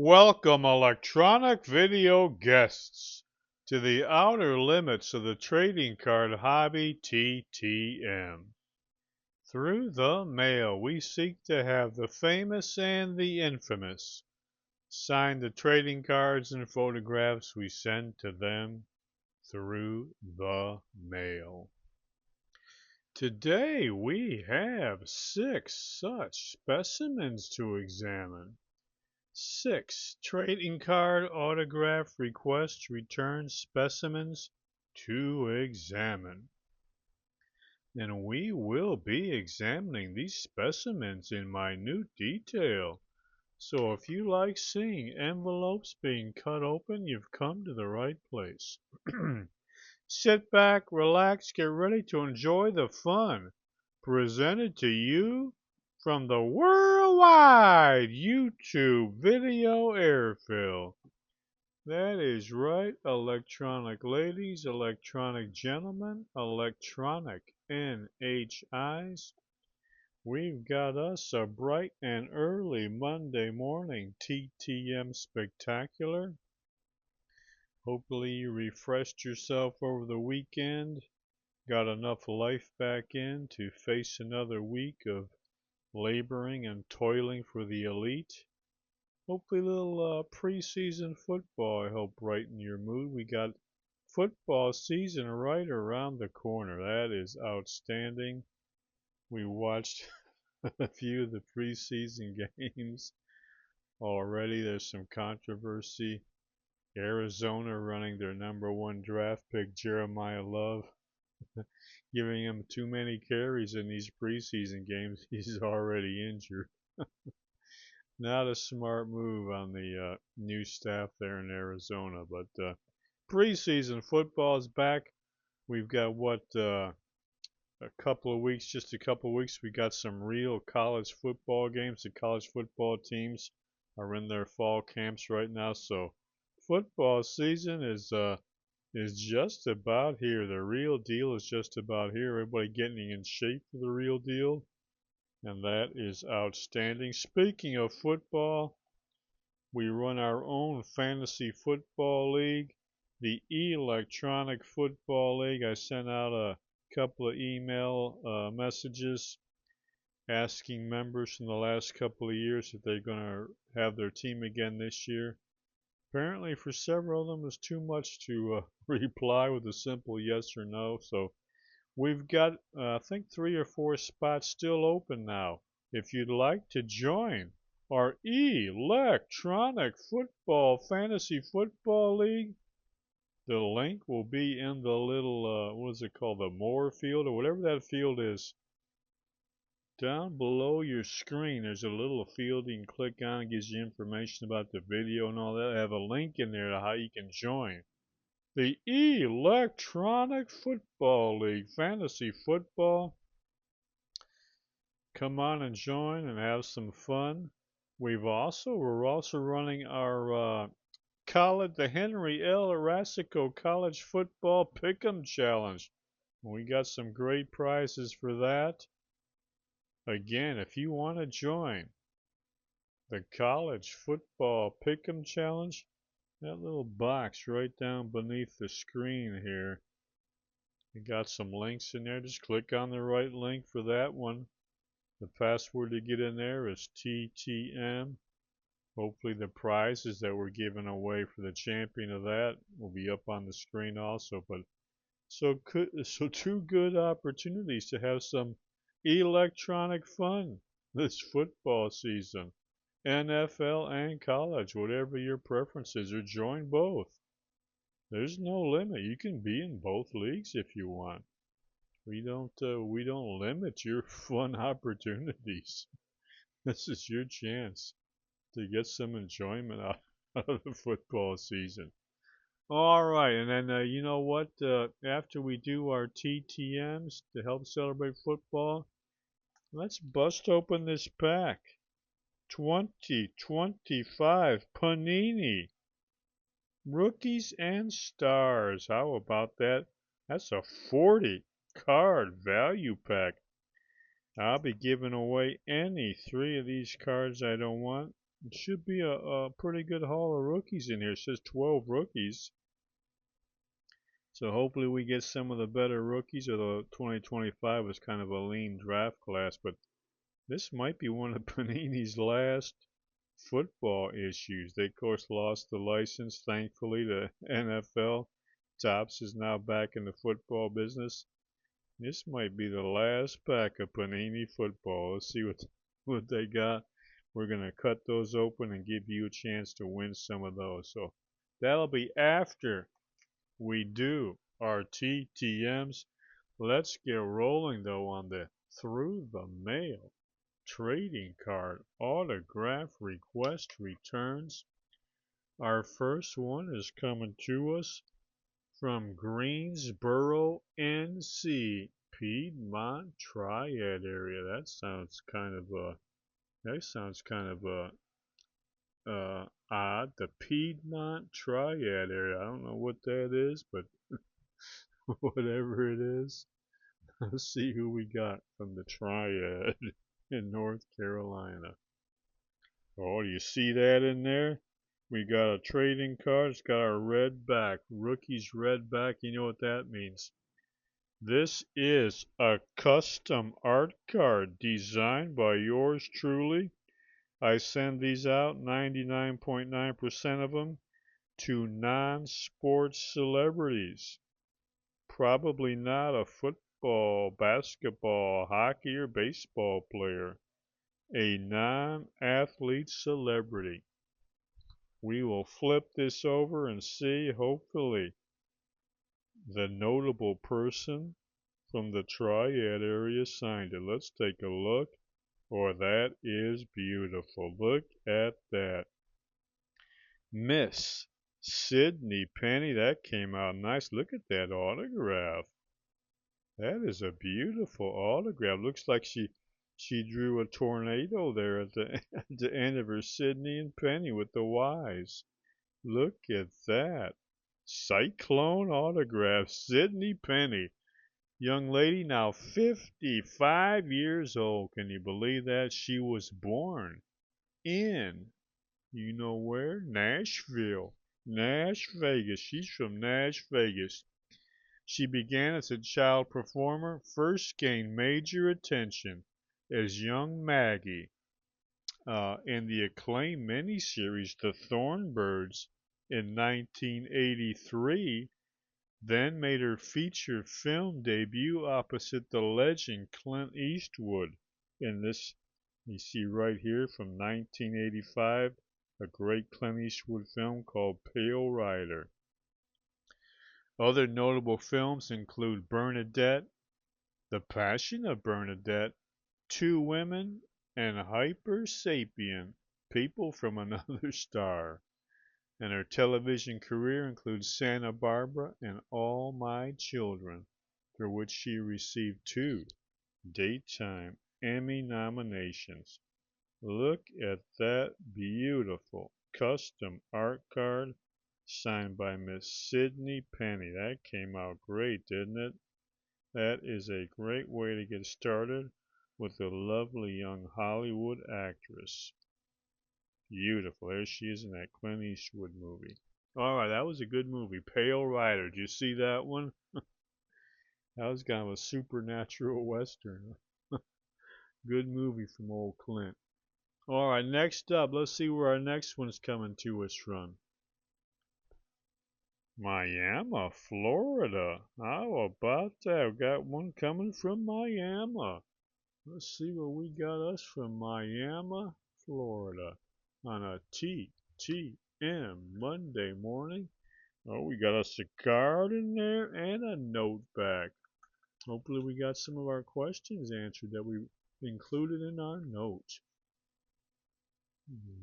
Welcome, electronic video guests, to the outer limits of the trading card hobby TTM. Through the mail, we seek to have the famous and the infamous sign the trading cards and photographs we send to them through the mail. Today we have 6 such specimens to examine. 6 trading card autograph request return specimens to examine. And we will be examining these specimens in minute detail. So if you like seeing envelopes being cut open, you've come to the right place. Sit back, relax, get ready to enjoy the fun presented to you from the worldwide YouTube video airfill. That is right, electronic ladies, electronic gentlemen, electronic NHIs. We've got us a bright and early Monday morning TTM spectacular. Hopefully you refreshed yourself over the weekend, got enough life back in to face another week of laboring and toiling for the elite. Hopefully a little preseason football I hope brighten your mood. We got football season right around the corner. That is outstanding. We watched a few of the preseason games already. There's some controversy. Arizona running their #1 draft pick, Jeremiah Love, giving him too many carries in these preseason games. He's already injured. Not a smart move on the new staff there in Arizona. But preseason football is back. We've got just a couple of weeks. We got some real college football games. The college football teams are in their fall camps right now. So football season is just about here. The real deal is just about here. Everybody getting in shape for the real deal. And that is outstanding. Speaking of football, we run our own fantasy football league, the Electronic Football League. I sent out a couple of email messages asking members from the last couple of years if they're going to have their team again this year. Apparently, for several of them, it's too much to reply with a simple yes or no. So we've got, I think, 3 or 4 spots still open now. If you'd like to join our Electronic Football Fantasy Football League, the link will be in the little, what is it called, the more field or whatever that field is. Down below your screen, there's a little field you can click on. It gives you information about the video and all that. I have a link in there to how you can join the Electronic Football League, Fantasy Football. Come on and join and have some fun. We're also running our the Henry L. Racicot College Football Pick'em Challenge. We got some great prizes for that. Again, if you want to join the College Football Pick'em Challenge, that little box right down beneath the screen here, you got some links in there. Just click on the right link for that one. The password to get in there is TTM. Hopefully the prizes that we're giving away for the champion of that will be up on the screen also. But so 2 good opportunities to have some electronic fun this football season. NFL and college, whatever your preference is, or join both. There's no limit. You can be in both leagues if you want. We don't limit your fun opportunities. This is your chance to get some enjoyment out of the football season. All right, and then you know what? After we do our TTMs to help celebrate football, let's bust open this pack. 2025 Panini Rookies and Stars. How about that? That's a 40 card value pack. I'll be giving away any 3 of these cards I don't want. It should be a pretty good haul of rookies in here. It says 12 rookies. So hopefully we get some of the better rookies, although 2025 was kind of a lean draft class. But this might be one of Panini's last football issues. They, of course, lost the license, thankfully, to NFL. Topps is now back in the football business. This might be the last pack of Panini football. Let's see what they got. We're going to cut those open and give you a chance to win some of those. So that'll be after we do our TTMs. Let's get rolling, though, on the through the mail trading card autograph request returns. Our first one is coming to us from Greensboro, NC, Piedmont Triad area. That sounds kind of odd. The Piedmont Triad area. I don't know what that is, but whatever it is, let's see who we got from the Triad in North Carolina. Oh, do you see that in there? We got a trading card. It's got our red back. Rookie's red back. You know what that means. This is a custom art card designed by yours truly. I send these out, 99.9% of them, to non-sports celebrities. Probably not a football, basketball, hockey, or baseball player. A non-athlete celebrity. We will flip this over and see, hopefully, the notable person from the Triad area signed it. Let's take a look. Oh, that is beautiful. Look at that. Miss Sydney Penny. That came out nice. Look at that autograph. That is a beautiful autograph. Looks like she drew a tornado there at the, at the end of her Sydney and Penny with the Y's. Look at that. Cyclone autograph. Sydney Penny. Young lady now 55 years old. Can you believe that? She was born in, you know where? Nashville. Nash Vegas. She's from Nash Vegas. She began as a child performer, first gained major attention as young Maggie in the acclaimed miniseries The Thornbirds in 1983, then made her feature film debut opposite the legend Clint Eastwood in this, you see right here from 1985, a great Clint Eastwood film called Pale Rider. Other notable films include Bernadette, The Passion of Bernadette, Two Women, and Hyper Sapien, People from Another Star. And her television career includes Santa Barbara and All My Children, for which she received 2 Daytime Emmy nominations. Look at that beautiful custom art card signed by Miss Sydney Penny. That came out great, didn't it? That is a great way to get started with a lovely young Hollywood actress. Beautiful. There she is in that Clint Eastwood movie. All right, that was a good movie. Pale Rider. Did you see that one? That was kind of a supernatural western. Good movie from old Clint. All right, next up, let's see where our next one's coming to us from. Miami, Florida. How about that? We got one coming from Miami. Let's see what we got us from Miami, Florida on a TTM Monday morning. Oh, we got us a card in there and a note back. Hopefully we got some of our questions answered that we included in our note.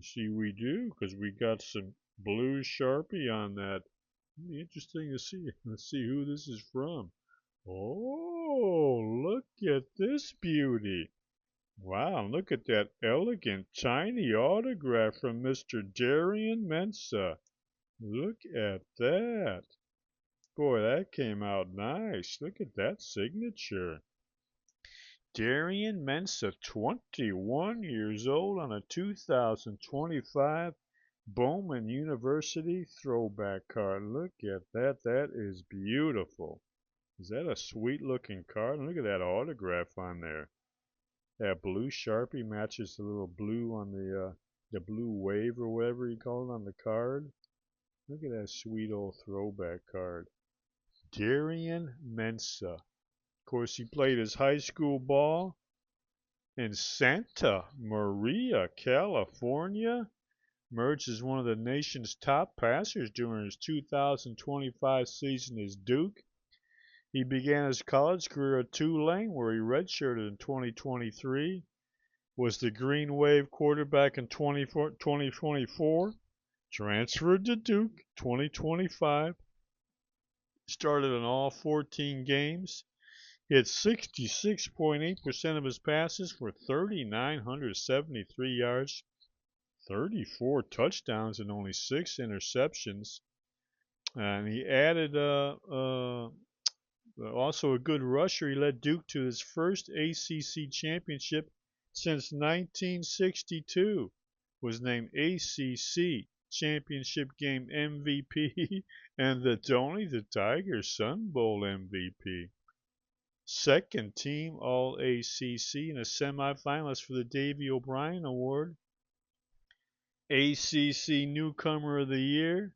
See, we do, because we got some blue Sharpie on that. It'll be interesting to see. Let's see who this is from. Oh, look at this beauty. Wow, look at that elegant tiny autograph from Mr. Darian Mensa. Look at that. Boy, that came out nice. Look at that signature. Darian Mensah, 21 years old, on a 2025 Bowman University throwback card. Look at that. That is beautiful. Is that a sweet looking card? Look at that autograph on there. That blue Sharpie matches the little blue on the blue wave or whatever you call it on the card. Look at that sweet old throwback card. Darian Mensah. Of course, he played his high school ball in Santa Maria, California. Emerged as one of the nation's top passers during his 2025 season as Duke. He began his college career at Tulane, where he redshirted in 2023, was the Green Wave quarterback in 2024, transferred to Duke 2025, started in all 14 games, hit 66.8% of his passes for 3,973 yards, 34 touchdowns, and only 6 interceptions. And he added also a good rusher. He led Duke to his first ACC championship since 1962. Was named ACC Championship Game MVP and the Tony the Tiger Sun Bowl MVP. Second team All ACC and a semifinalist for the Davy O'Brien Award. ACC Newcomer of the Year.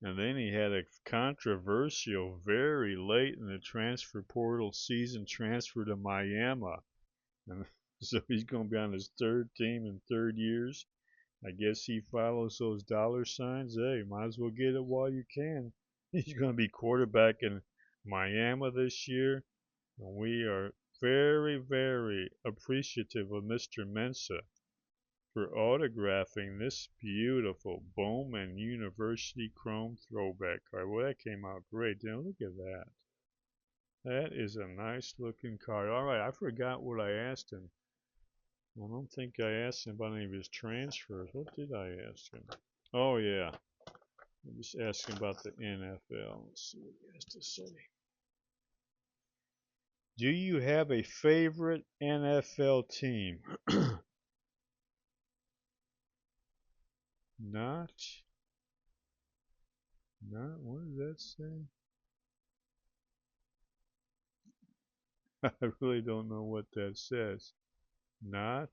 And then he had a controversial, very late in the transfer portal season transfer to Miami. And so he's going to be on his third team in 3 years. I guess he follows those dollar signs. Hey, might as well get it while you can. He's going to be quarterback in Miami this year. And we are very, very appreciative of Mr. Mensah for autographing this beautiful Bowman University Chrome throwback card. Well, that came out great. Now look at that. That is a nice looking card. All right, I forgot what I asked him. I don't think I asked him about any of his transfers. What did I ask him? Oh, yeah. I just asked him about the NFL. Let's see what he has to say. Do you have a favorite NFL team? Not, what does that say? I really don't know what that says. Not,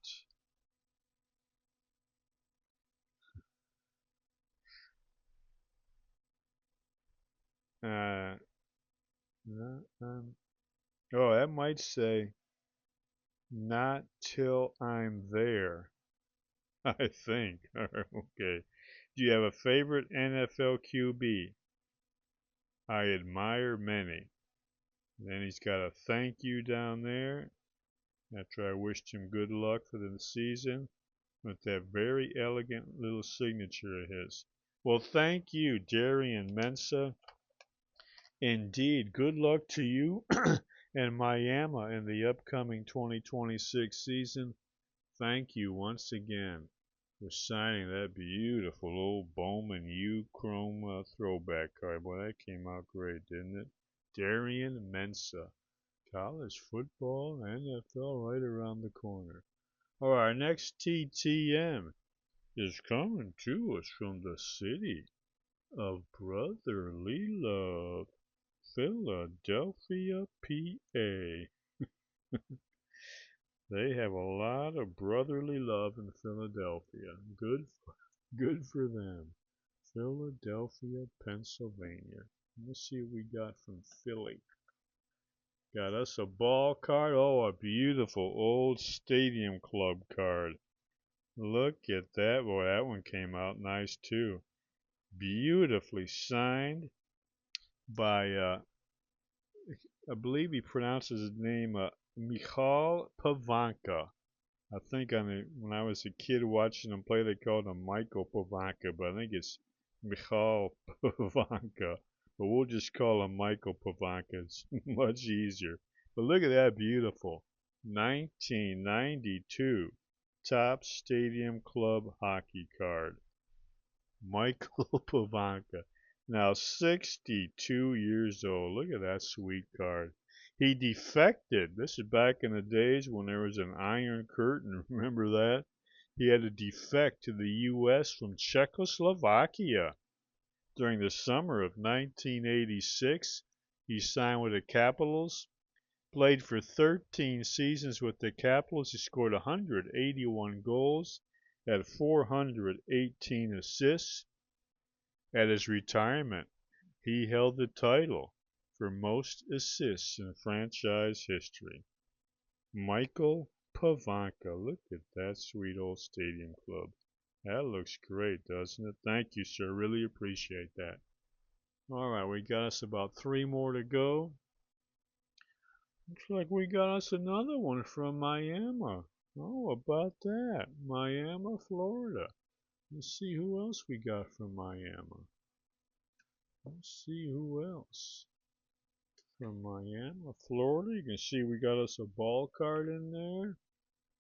not, oh, that might say, not till I'm there, I think. Okay. Do you have a favorite NFL QB? I admire many. Then he's got a thank you down there after I wished him good luck for the season with that very elegant little signature of his. Well, thank you, Darian Mensah. Indeed, good luck to you and Miami in the upcoming 2026 season. Thank you once again for signing that beautiful old Bowman U Chrome throwback card. Boy, that came out great, didn't it? Darian Mensah. College football, NFL right around the corner. All right, our next TTM is coming to us from the city of brotherly love, Philadelphia, PA. They have a lot of brotherly love in Philadelphia. Good for them. Philadelphia, Pennsylvania. Let's see what we got from Philly. Got us a ball card. Oh, a beautiful old Stadium Club card. Look at that. Boy, that one came out nice too. Beautifully signed by, I believe he pronounces his name Michal Pavanka. I think when I was a kid watching him play, they called him Michael Pavanka, but I think it's Michal Pavanka. But we'll just call him Michael Pavanka. It's much easier. But look at that beautiful 1992 Topps Stadium Club hockey card. Michael Pavanka. Now 62 years old. Look at that sweet card. He defected. This is back in the days when there was an Iron Curtain. Remember that? He had to defect to the U.S. from Czechoslovakia. During the summer of 1986, he signed with the Capitals, played for 13 seasons with the Capitals. He scored 181 goals, had 418 assists. At his retirement, he held the title for most assists in franchise history. Michael Pavanka. Look at that sweet old stadium club. That looks great, doesn't it? Thank you, sir. Really appreciate that. All right, we got us about 3 more to go. Looks like we got us another one from Miami. Oh, about that. Miami, Florida. Let's see who else we got from Miami. Let's see who else. From Miami, Florida. You can see we got us a ball card in there.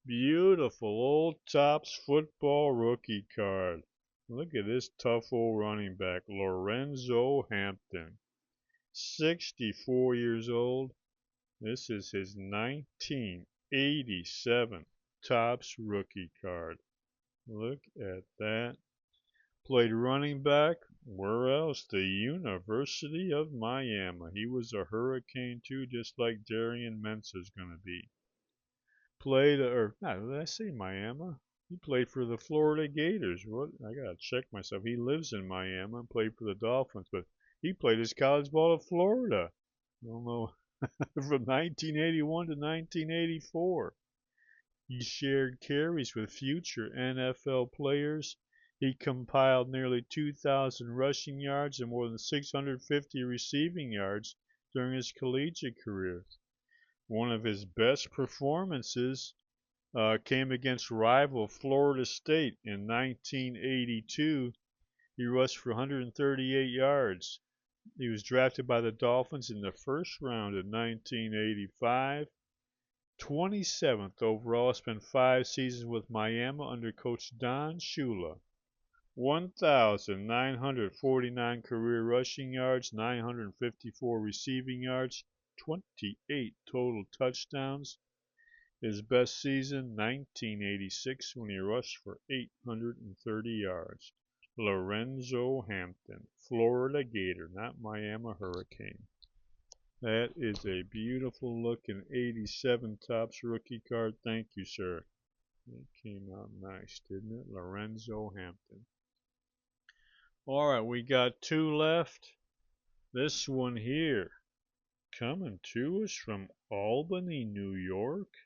Beautiful old Topps football rookie card. Look at this tough old running back, Lorenzo Hampton. 64 years old. This is his 1987 Topps rookie card. Look at that. Played running back. Where else? The University of Miami. He was a Hurricane too, just like Darian Mensah's going to be. Played, or not, did I say Miami? He played for the Florida Gators. What? I gotta check myself. He lives in Miami and played for the Dolphins, but he played his college ball at Florida. I don't know, from 1981 to 1984. He shared carries with future NFL players. He compiled nearly 2,000 rushing yards and more than 650 receiving yards during his collegiate career. One of his best performances came against rival Florida State in 1982. He rushed for 138 yards. He was drafted by the Dolphins in the first round in 1985. 27th overall, spent 5 seasons with Miami under coach Don Shula. 1,949 career rushing yards, 954 receiving yards, 28 total touchdowns. His best season, 1986, when he rushed for 830 yards. Lorenzo Hampton, Florida Gator, not Miami Hurricane. That is a beautiful looking 87 Topps rookie card. Thank you, sir. It came out nice, didn't it? Lorenzo Hampton. All right, we got 2 left. This one here, coming to us from Albany, New York.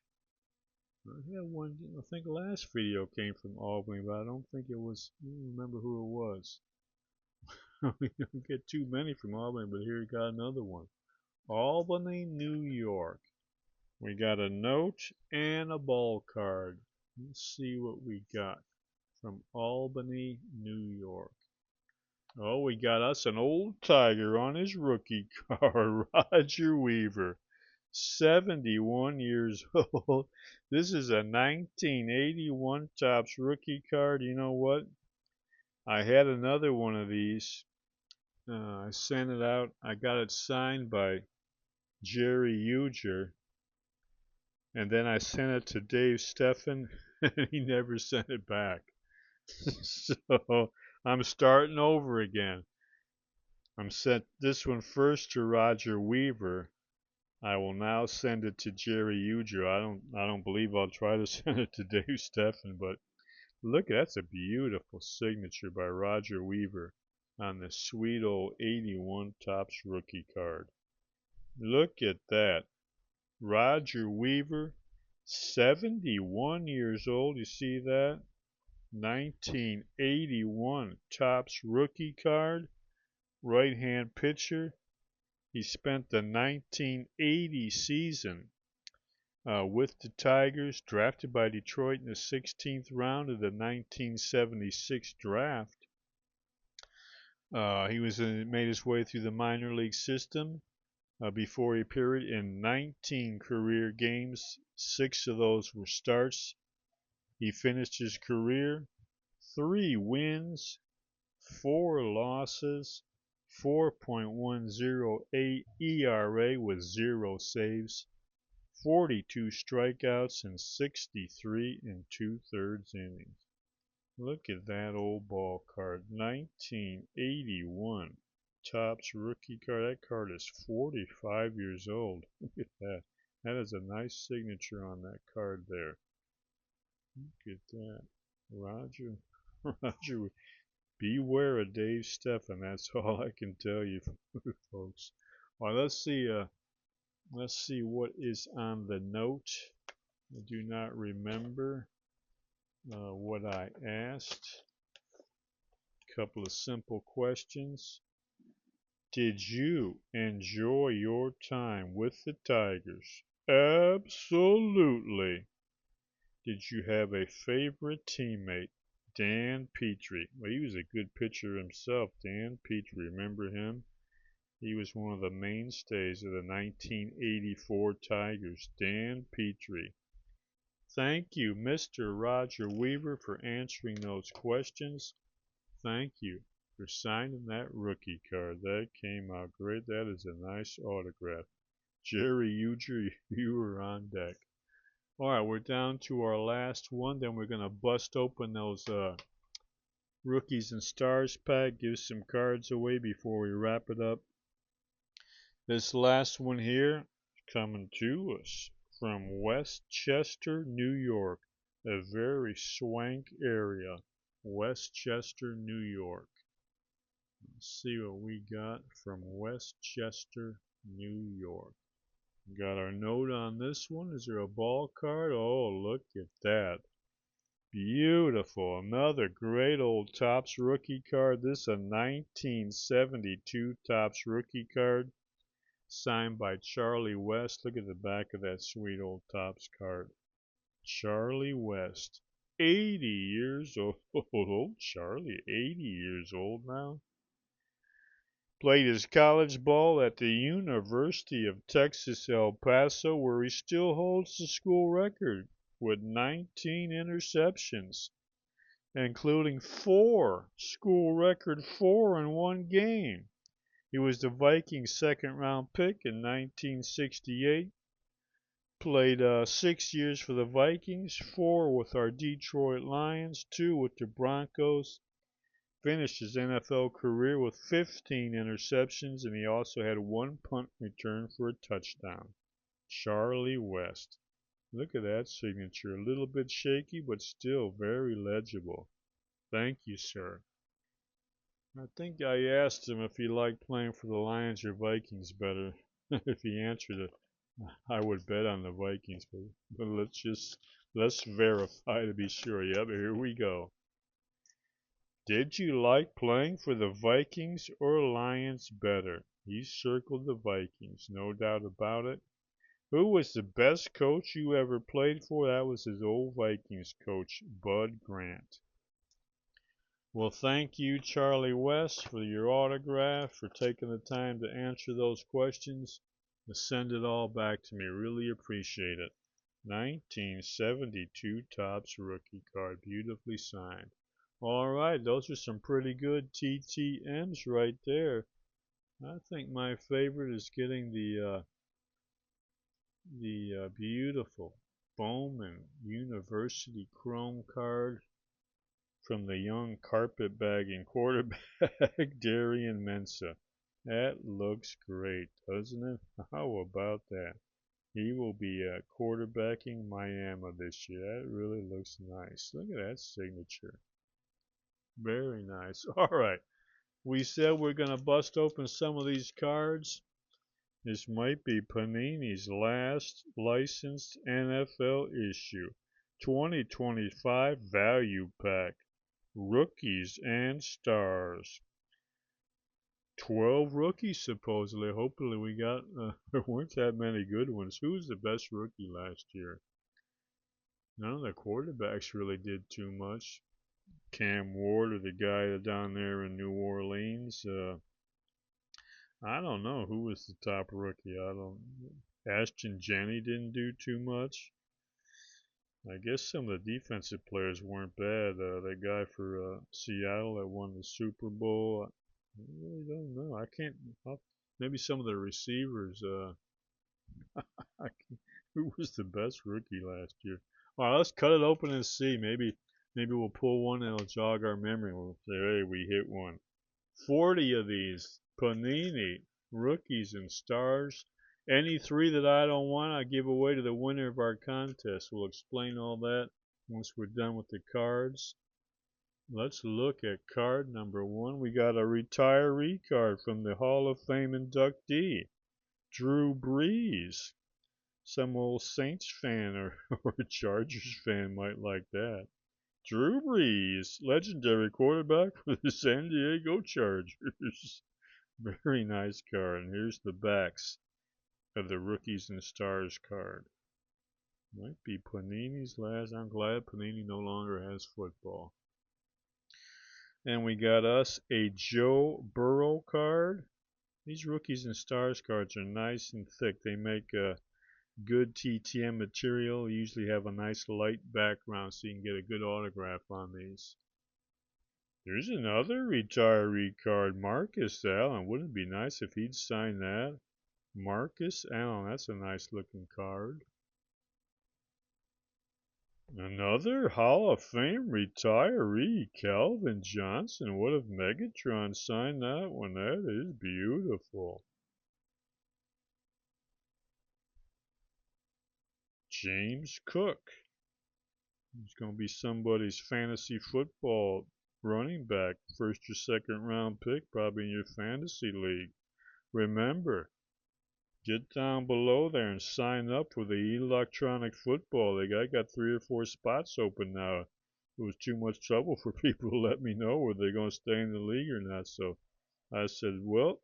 I had one, I think last video came from Albany, but I don't think it was, I don't remember who it was. We don't get too many from Albany, but here we got another one. Albany, New York. We got a note and a ball card. Let's see what we got from Albany, New York. Oh, we got us an old Tiger on his rookie card, Roger Weaver. 71 years old. This is a 1981 Topps rookie card. You know what? I had another one of these. I sent it out. I got it signed by Jerry Uger. And then I sent it to Dave Steffen, and he never sent it back. So I'm starting over again. I'm sent this one first to Roger Weaver. I will now send it to Jerry Uger. I don't believe I'll try to send it to Dave Steffen, but look, that's a beautiful signature by Roger Weaver on the sweet old 81 Topps rookie card. Look at that. Roger Weaver, 71 years old. You see that? 1981 Topps rookie card. Right-hand pitcher. He spent the 1980 season with the Tigers, drafted by Detroit in the 16th round of the 1976 draft. He made his way through the minor league system before he appeared in 19 career games. 6 of those were starts. He finished his career 3 wins, 4 losses, 4.108 ERA with 0 saves, 42 strikeouts, and 63 and 2/3 innings. Look at that old ball card. 1981 Topps rookie card. That card is 45 years old. Look at that. That is a nice signature on that card there. Look at that. Roger. Roger, beware of Dave Steffen. That's all I can tell you, folks. Well, let's see what is on the note. I do not remember what I asked. A couple of simple questions. Did you enjoy your time with the Tigers? Absolutely. Did you have a favorite teammate? Dan Petrie. Well, he was a good pitcher himself. Dan Petrie, remember him? He was one of the mainstays of the 1984 Tigers. Dan Petrie. Thank you, Mr. Roger Weaver, for answering those questions. Thank you for signing that rookie card. That came out great. That is a nice autograph. Jerry Uger, you were on deck. All right, we're down to our last one. Then we're going to bust open those Rookies and Stars pack, give some cards away before we wrap it up. This last one here coming to us from Westchester, New York, a very swank area. Westchester, New York. Let's see what we got from Westchester, New York. Got our note on this one. Is there a ball card? Oh, look at that. Beautiful. Another great old Topps rookie card. This is a 1972 Topps rookie card signed by Charlie West. Look at the back of that sweet old Topps card. Charlie West. 80 years old. Old Charlie, 80 years old now. Played his college ball at the University of Texas El Paso, where he still holds the school record with 19 interceptions, including 4 school record 4 in one game. He was the Vikings' second-round pick in 1968. Played 6 years for the Vikings, 4 with our Detroit Lions, 2 with the Broncos. Finished his NFL career with 15 interceptions, and he also had 1 punt return for a touchdown. Charlie West. Look at that signature. A little bit shaky, but still very legible. Thank you, sir. I think I asked him if he liked playing for the Lions or Vikings better. If he answered it, I would bet on the Vikings, but let's verify to be sure. Yep, here we go. Did you like playing for the Vikings or Lions better? He circled the Vikings, no doubt about it. Who was the best coach you ever played for? That was his old Vikings coach, Bud Grant. Well, thank you, Charlie West, for your autograph, for taking the time to answer those questions, and send it all back to me. Really appreciate it. 1972 Topps rookie card, beautifully signed. All right, those are some pretty good TTMs right there. I think my favorite is getting the beautiful Bowman University Chrome card from the young carpetbagging quarterback Darian Mensah. That looks great, doesn't it? How about that? He will be quarterbacking Miami this year. That really looks nice. Look at that signature. Very nice. All right. We said we're going to bust open some of these cards. This might be Panini's last licensed NFL issue. 2025 Value Pack. Rookies and Stars. 12 rookies supposedly. Hopefully we got, there weren't that many good ones. Who was the best rookie last year? None of the quarterbacks really did too much. Cam Ward or the guy down there in New Orleans. I don't know who was the top rookie. Ashton Jenney didn't do too much. I guess some of the defensive players weren't bad. That guy for Seattle that won the Super Bowl. I really don't know. I can't. Maybe some of the receivers. Who was the best rookie last year? All right, let's cut it open and see. Maybe we'll pull one and it'll jog our memory. We'll say, hey, we hit one. 40 of these Panini rookies and stars. Any three that I don't want, I give away to the winner of our contest. We'll explain all that once we're done with the cards. Let's look at card number one. We got a retiree card from the Hall of Fame inductee, Drew Brees. Some old Saints fan or Chargers fan might like that. Drew Brees, legendary quarterback for the San Diego Chargers. Very nice card. And here's the backs of the rookies and stars card. Might be Panini's last. I'm glad Panini no longer has football. And we got us a Joe Burrow card. These rookies and stars cards are nice and thick. They make a good TTM material. Usually have a nice light background so you can get a good autograph on these. There's another retiree card, Marcus Allen. Wouldn't it be nice if he'd sign that? Marcus Allen, that's a nice looking card. Another Hall of Fame retiree, Calvin Johnson. What if Megatron signed that one? That is beautiful. James Cook. He's going to be somebody's fantasy football running back, first or second round pick, probably in your fantasy league. Remember, get down below there and sign up for the electronic football. I got 3 or 4 spots open now. It was too much trouble for people to let me know whether they're going to stay in the league or not. So I said, well,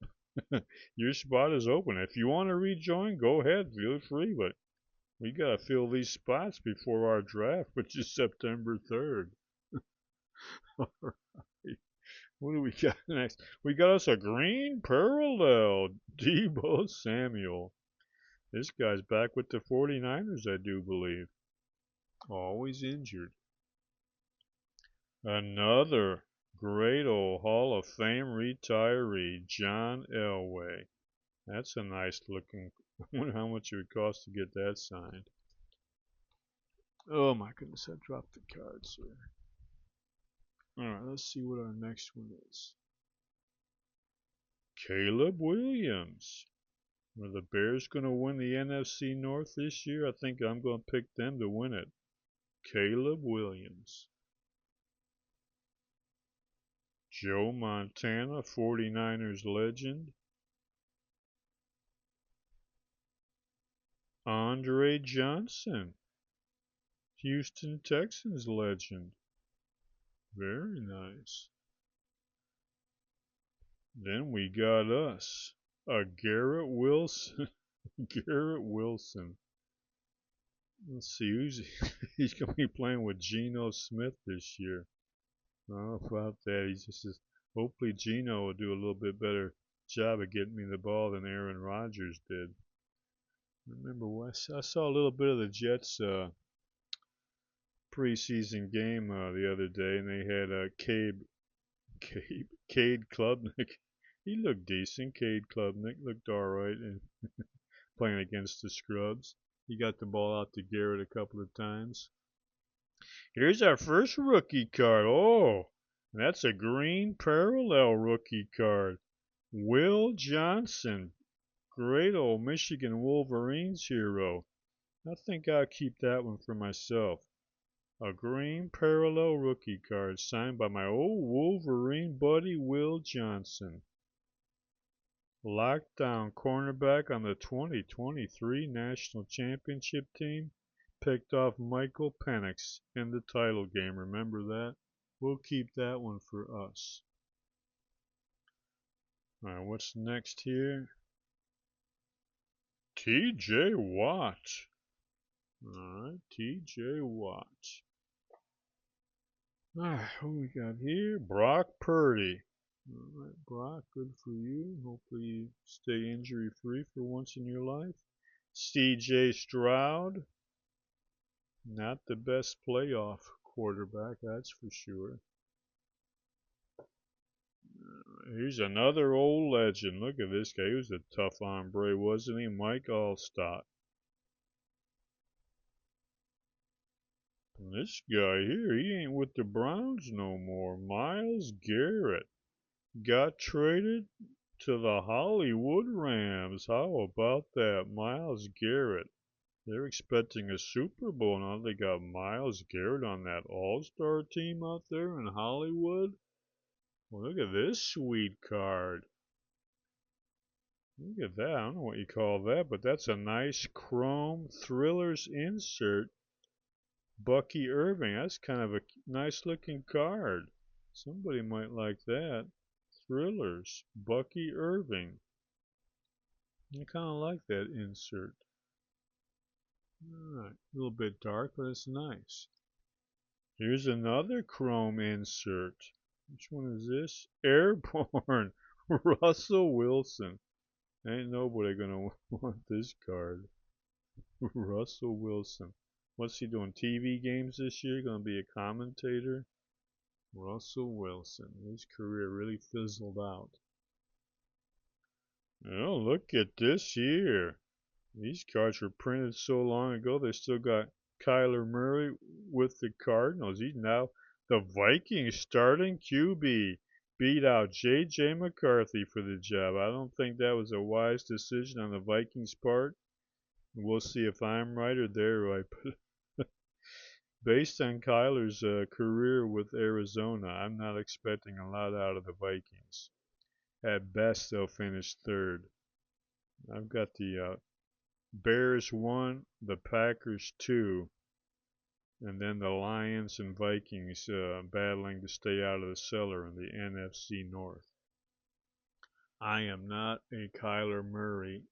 your spot is open. If you want to rejoin, go ahead, feel free. But we got to fill these spots before our draft, which is September 3rd. All right. What do we got next? We got us a green parallel, Deebo Samuel. This guy's back with the 49ers, I do believe. Always injured. Another great old Hall of Fame retiree, John Elway. That's a nice looking. I wonder how much it would cost to get that signed. Oh my goodness, I dropped the cards here. Alright, let's see what our next one is. Caleb Williams. Are the Bears going to win the NFC North this year? I think I'm going to pick them to win it. Caleb Williams. Joe Montana, 49ers legend. Andre Johnson, Houston Texans legend. Very nice. Then we got us a Garrett Wilson. Garrett Wilson. Let's see he's going to be playing with Geno Smith this year. I don't know about that. He just says, hopefully Geno will do a little bit better job of getting me the ball than Aaron Rodgers did. Remember, I saw a little bit of the Jets preseason game the other day, and they had Cade Klubnik. He looked decent. Cade Klubnik looked all right, and playing against the scrubs. He got the ball out to Garrett a couple of times. Here's our first rookie card. Oh, that's a green parallel rookie card. Will Johnson, great old Michigan Wolverines hero. I think I'll keep that one for myself. A green parallel rookie card signed by my old Wolverine buddy Will Johnson. Lockdown cornerback on the 2023 National Championship team. Picked off Michael Penix in the title game. Remember that? We'll keep that one for us. Alright, what's next here? TJ Watt. Alright, TJ Watt. Alright, what we got here? Brock Purdy. Alright, Brock, good for you. Hopefully you stay injury free for once in your life. CJ Stroud. Not the best playoff quarterback, that's for sure. Here's another old legend. Look at this guy. He was a tough hombre, wasn't he? Mike Allstott. And this guy here, he ain't with the Browns no more. Myles Garrett got traded to the Hollywood Rams. How about that? Myles Garrett. They're expecting a Super Bowl now. They got Myles Garrett on that All-Star team out there in Hollywood. Well, look at this sweet card. Look at that. I don't know what you call that, but that's a nice chrome Thrillers insert. Bucky Irving. That's kind of a nice looking card. Somebody might like that. Thrillers. Bucky Irving. I kind of like that insert. Alright, a little bit dark, but it's nice. Here's another chrome insert. Which one is this? Airborne. Russell Wilson. Ain't nobody gonna want this card. Russell Wilson. What's he doing? TV games this year? Gonna be a commentator? Russell Wilson. His career really fizzled out. Oh, look at this here. These cards were printed so long ago, they still got Kyler Murray with the Cardinals. He's now the Vikings starting QB. Beat out J.J. McCarthy for the job. I don't think that was a wise decision on the Vikings' part. We'll see if I'm right or they're right. But based on Kyler's career with Arizona, I'm not expecting a lot out of the Vikings. At best, they'll finish third. I've got the Bears 1, the Packers 2, and then the Lions and Vikings battling to stay out of the cellar in the NFC North. I am not a Kyler Murray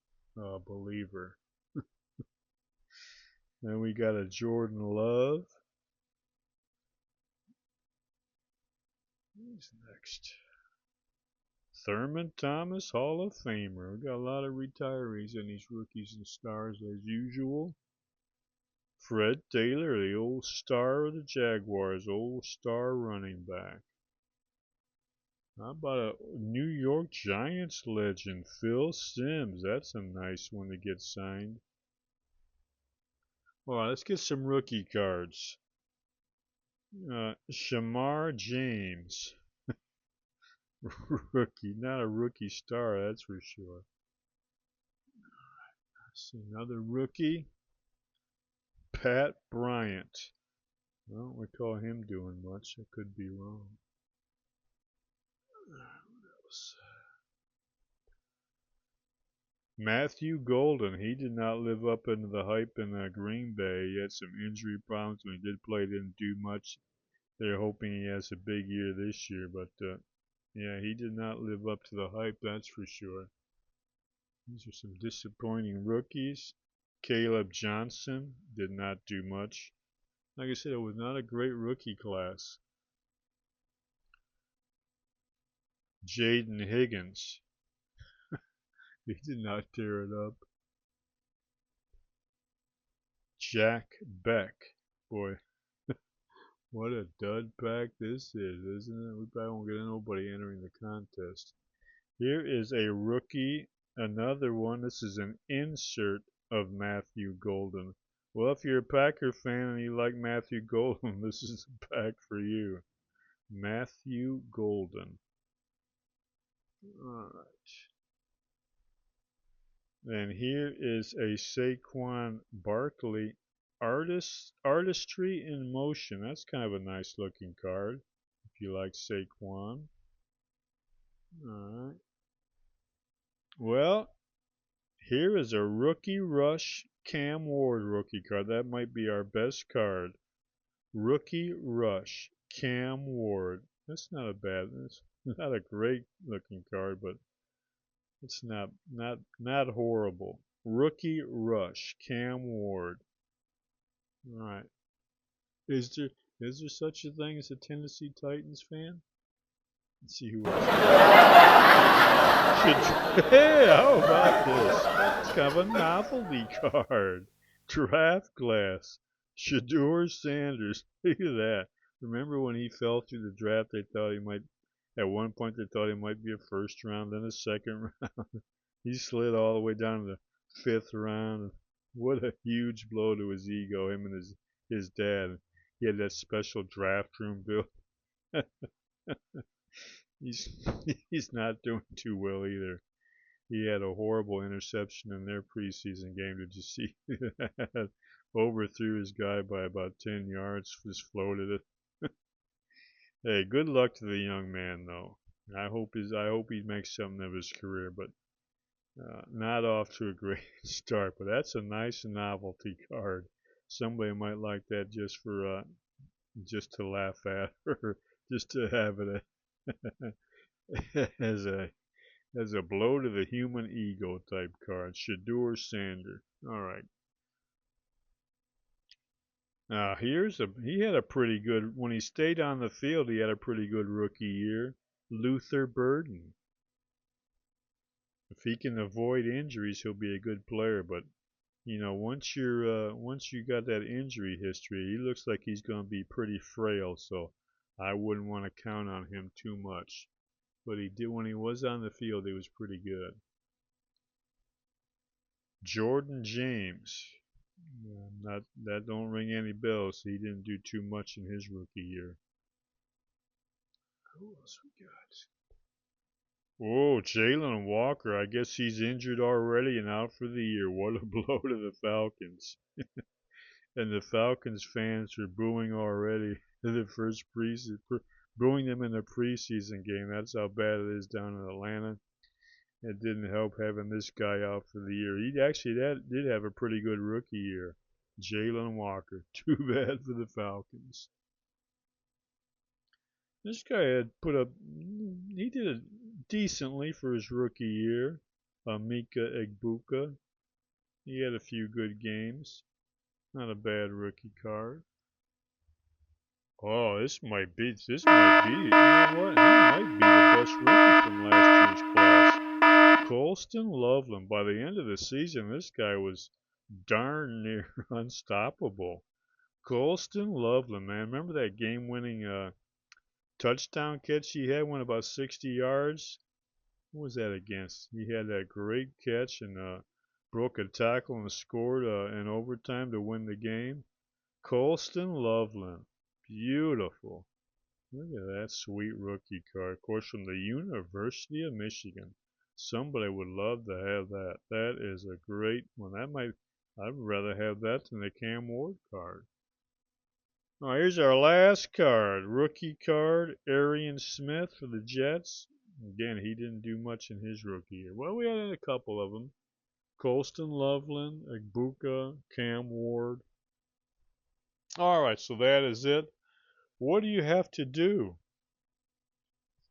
believer. Then we got a Jordan Love. Who's next? Thurman Thomas, Hall of Famer. We got a lot of retirees in these rookies and stars as usual. Fred Taylor, the old star of the Jaguars, old star running back. How about a New York Giants legend, Phil Simms? That's a nice one to get signed. All right, let's get some rookie cards. Shamar James. Rookie, not a rookie star, that's for sure. Let's see, another rookie. Pat Bryant. I don't recall him doing much. I could be wrong. What else? Matthew Golden. He did not live up into the hype in Green Bay. He had some injury problems. When he did play, didn't do much. They're hoping he has a big year this year, but yeah, he did not live up to the hype, that's for sure. These are some disappointing rookies. Caleb Johnson did not do much. Like I said, it was not a great rookie class. Jaden Higgins. He did not tear it up. Jack Beck. Boy, what a dud pack this is, isn't it? We probably won't get nobody entering the contest. Here is a rookie, another one. This is an insert of Matthew Golden. Well, if you're a Packer fan and you like Matthew Golden, this is the pack for you. Matthew Golden. All right. And here is a Saquon Barkley Artistry in Motion. That's kind of a nice looking card if you like Saquon. Alright. Well, here is a Rookie Rush Cam Ward rookie card. That might be our best card. Rookie Rush Cam Ward. That's not a bad, it's not a great looking card, but it's not horrible. Rookie Rush, Cam Ward. All right. Is there such a thing as a Tennessee Titans fan? Let's see who else. Hey, how about this? It's kind of a novelty card. Draft glass. Shedeur Sanders. Look at that. Remember when he fell through the draft? They thought he might At one point, they thought he might be a first round, then a second round. He slid all the way down to the fifth round. What a huge blow to his ego, him and his dad. He had that special draft room built. he's he's not doing too well either. He had a horrible interception in their preseason game. Did you see that? Overthrew his guy by about 10 yards, just floated it. Hey, good luck to the young man, though. I hope he makes something of his career, but not off to a great start. But that's a nice novelty card. Somebody might like that just to laugh at or just to have it as a blow to the human ego type card. Shadur Sander. All right. He had a pretty good when he stayed on the field. He had a pretty good rookie year. Luther Burden. If he can avoid injuries, he'll be a good player. But once you got that injury history, he looks like he's going to be pretty frail. So I wouldn't want to count on him too much. But he did when he was on the field. He was pretty good. Jordan James. Not that don't ring any bells. He didn't do too much in his rookie year. Who else we got? Oh, Jalen Walker. I guess he's injured already and out for the year. What a blow to the Falcons. And the Falcons fans are booing already in the first preseason, booing them in the preseason game. That's how bad it is down in Atlanta. It didn't help having this guy out for the year. He actually did have a pretty good rookie year. Jalen Walker. Too bad for the Falcons. This guy had he did it decently for his rookie year. Mika Egbuka. He had a few good games. Not a bad rookie card. Oh, this might be, you know what? He might be the best rookie from last year's class. Colston Loveland. By the end of the season, this guy was darn near unstoppable. Colston Loveland, man. Remember that game-winning touchdown catch he had, went about 60 yards? What was that against? He had that great catch and broke a tackle and scored in overtime to win the game. Colston Loveland. Beautiful. Look at that sweet rookie card. Of course, from the University of Michigan. Somebody would love to have that. That is a great one. I'd rather have that than the Cam Ward card. All right, here's our last card. Rookie card, Arian Smith for the Jets. Again, he didn't do much in his rookie year. Well, we had a couple of them. Colston Loveland, Egbuka, Cam Ward. All right, so that is it. What do you have to do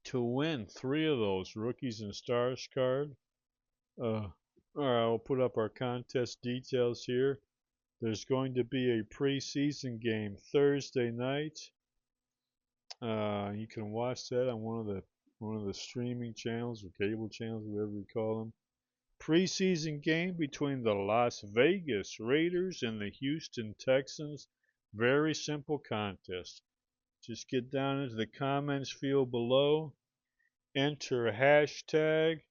to win 3 of those rookies and stars card? All right, I'll put up our contest details here. There's going to be a preseason game Thursday night. You can watch that on one of the streaming channels or cable channels, whatever you call them. Preseason game between the Las Vegas Raiders and the Houston Texans. Very simple contest. Just get down into the comments field below, enter hashtag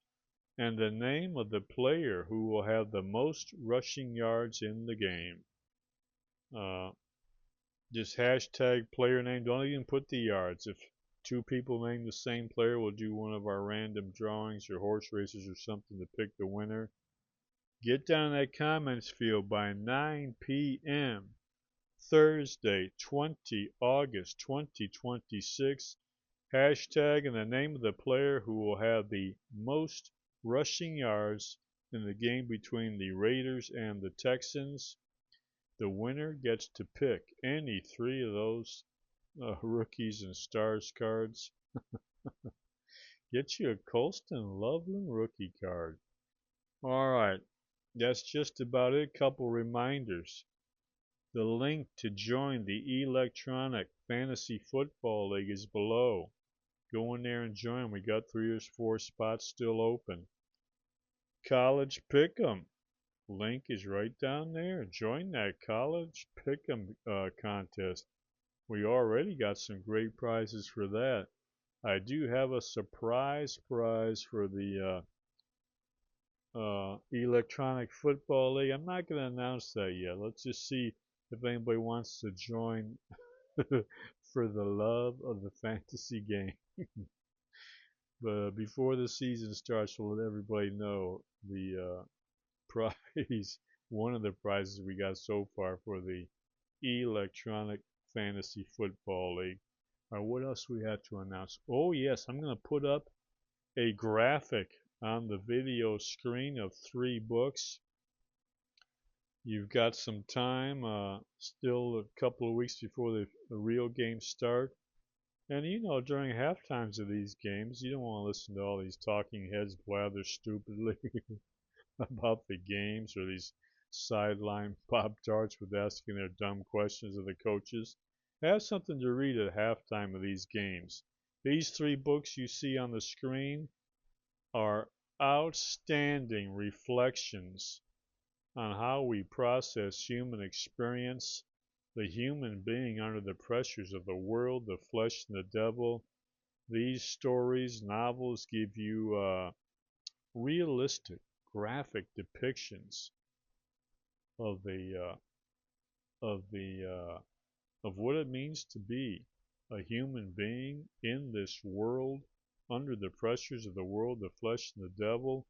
and the name of the player who will have the most rushing yards in the game. Just hashtag player name. Don't even put the yards. If 2 people name the same player, we'll do one of our random drawings or horse races or something to pick the winner. Get down in that comments field by 9 p.m. Thursday, 20 August 2026. Hashtag and the name of the player who will have the most rushing yards in the game between the Raiders and the Texans. The winner gets to pick any 3 of those rookies and stars cards. Get you a Colston Loveland rookie card. All right, that's just about it. Couple reminders. The link to join the Electronic Fantasy Football League is below. Go in there and join. We got 3 or 4 spots still open. College Pick'em. Link is right down there. Join that College Pick'em contest. We already got some great prizes for that. I do have a surprise prize for the electronic football league. I'm not going to announce that yet. Let's just see if anybody wants to join for the love of the fantasy game. But before the season starts, we'll let everybody know the prize, one of the prizes we got so far for the electronic fantasy football league. All right, what else we have to announce? Oh yes, I'm going to put up a graphic on the video screen of 3 books. You've got some time, still a couple of weeks before the real games start. And you know, during half times of these games, you don't want to listen to all these talking heads blather stupidly about the games, or these sideline pop tarts with asking their dumb questions of the coaches. Have something to read at halftime of these games. These 3 books you see on the screen are outstanding reflections on how we process human experience, the human being under the pressures of the world, the flesh, and the devil. These stories, novels, give you realistic, graphic depictions of of what it means to be a human being in this world, under the pressures of the world, the flesh, and the devil.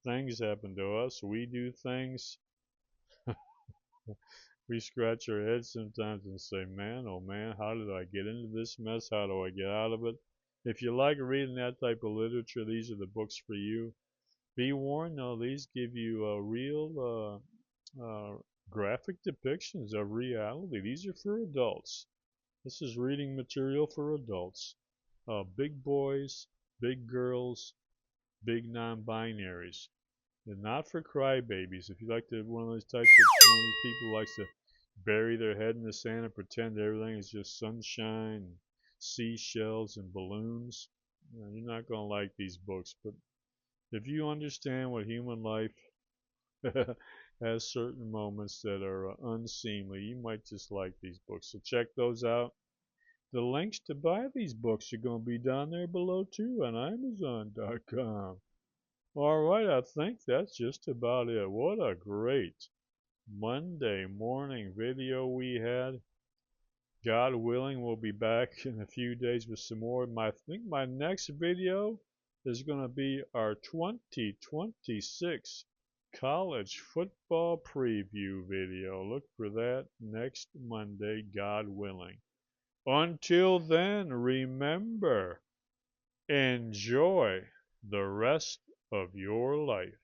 Things happen to us. We do things. We scratch our heads sometimes and say, man, oh man, how did I get into this mess? How do I get out of it? If you like reading that type of literature, these are the books for you. Be warned, though, these give you real graphic depictions of reality. These are for adults. This is reading material for adults. Big boys, big girls, big non-binaries. And not for crybabies. If you like to, one of those people who likes to bury their head in the sand and pretend everything is just sunshine, seashells, and balloons, you're not going to like these books. But if you understand what human life has certain moments that are unseemly, you might just like these books. So check those out. The links to buy these books are going to be down there below too on Amazon.com. All right, I think that's just about it. What a great Monday morning video we had. God willing, we'll be back in a few days with some more. I think my next video is going to be our 2026 college football preview video. Look for that next Monday, God willing. Until then, remember, enjoy the rest of your life.